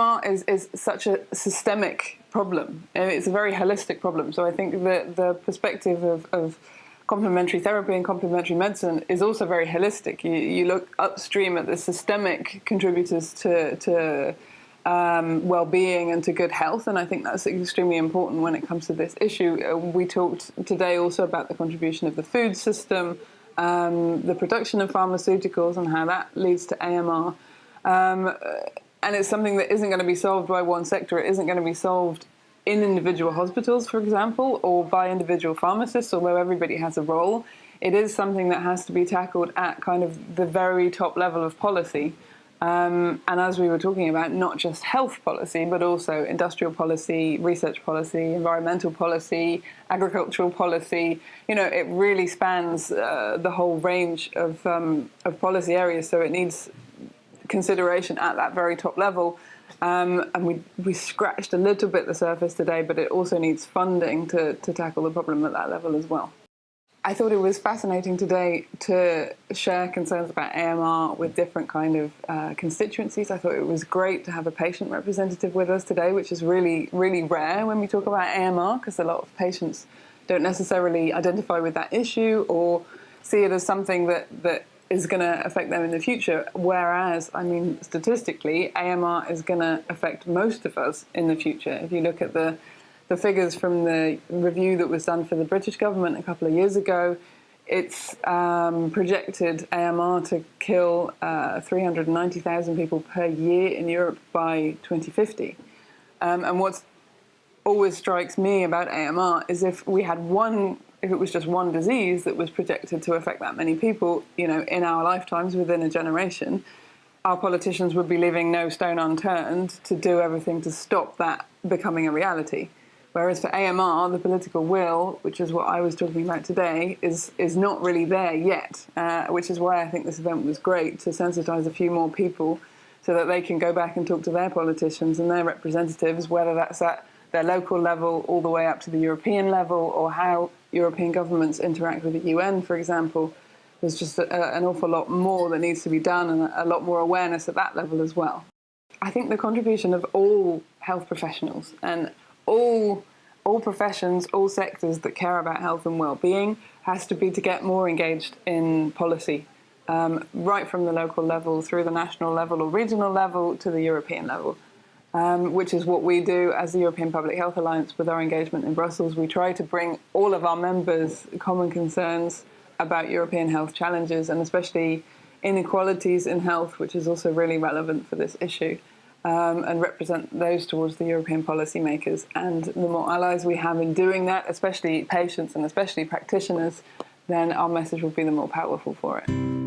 AMR is such a systemic problem. It's a very holistic problem. So I think that the perspective of complementary therapy and complementary medicine is also very holistic. You look upstream at the systemic contributors to well-being and to good health, and I think that's extremely important when it comes to this issue. We talked today also about the contribution of the food system, the production of pharmaceuticals and how that leads to AMR. And it's something that isn't going to be solved by one sector. It isn't going to be solved in individual hospitals, for example, or by individual pharmacists, although everybody has a role. It is something that has to be tackled at kind of the very top level of policy. And as we were talking about, not just health policy, but also industrial policy, research policy, environmental policy, agricultural policy. You know, it really spans the whole range of policy areas, so it needs consideration at that very top level. And we scratched a little bit the surface today, but it also needs funding to tackle the problem at that level as well. I thought it was fascinating today to share concerns about AMR with different kind of constituencies. I thought it was great to have a patient representative with us today, which is really, really rare when we talk about AMR, because a lot of patients don't necessarily identify with that issue or see it as something that is going to affect them in the future, whereas, I mean, statistically, AMR is going to affect most of us in the future. If you look at the figures from the review that was done for the British government a couple of years ago, it's projected AMR to kill 390,000 people per year in Europe by 2050. And what always strikes me about AMR is if it was just one disease that was projected to affect that many people, you know, in our lifetimes within a generation, our politicians would be leaving no stone unturned to do everything to stop that becoming a reality. Whereas for AMR, the political will, which is what I was talking about today, is not really there yet, which is why I think this event was great, to sensitise a few more people so that they can go back and talk to their politicians and their representatives, whether that's at their local level all the way up to the European level, or how European governments interact with the UN, for example. There's just an awful lot more that needs to be done, and a lot more awareness at that level as well. I think the contribution of all health professionals and all professions, all sectors that care about health and well-being has to be to get more engaged in policy, right from the local level through the national level or regional level to the European level, which is what we do as the European Public Health Alliance with our engagement in Brussels. We try to bring all of our members common concerns about European health challenges, and especially inequalities in health, which is also really relevant for this issue. And represent those towards the European policymakers. And the more allies we have in doing that, especially patients and especially practitioners, then our message will be the more powerful for it.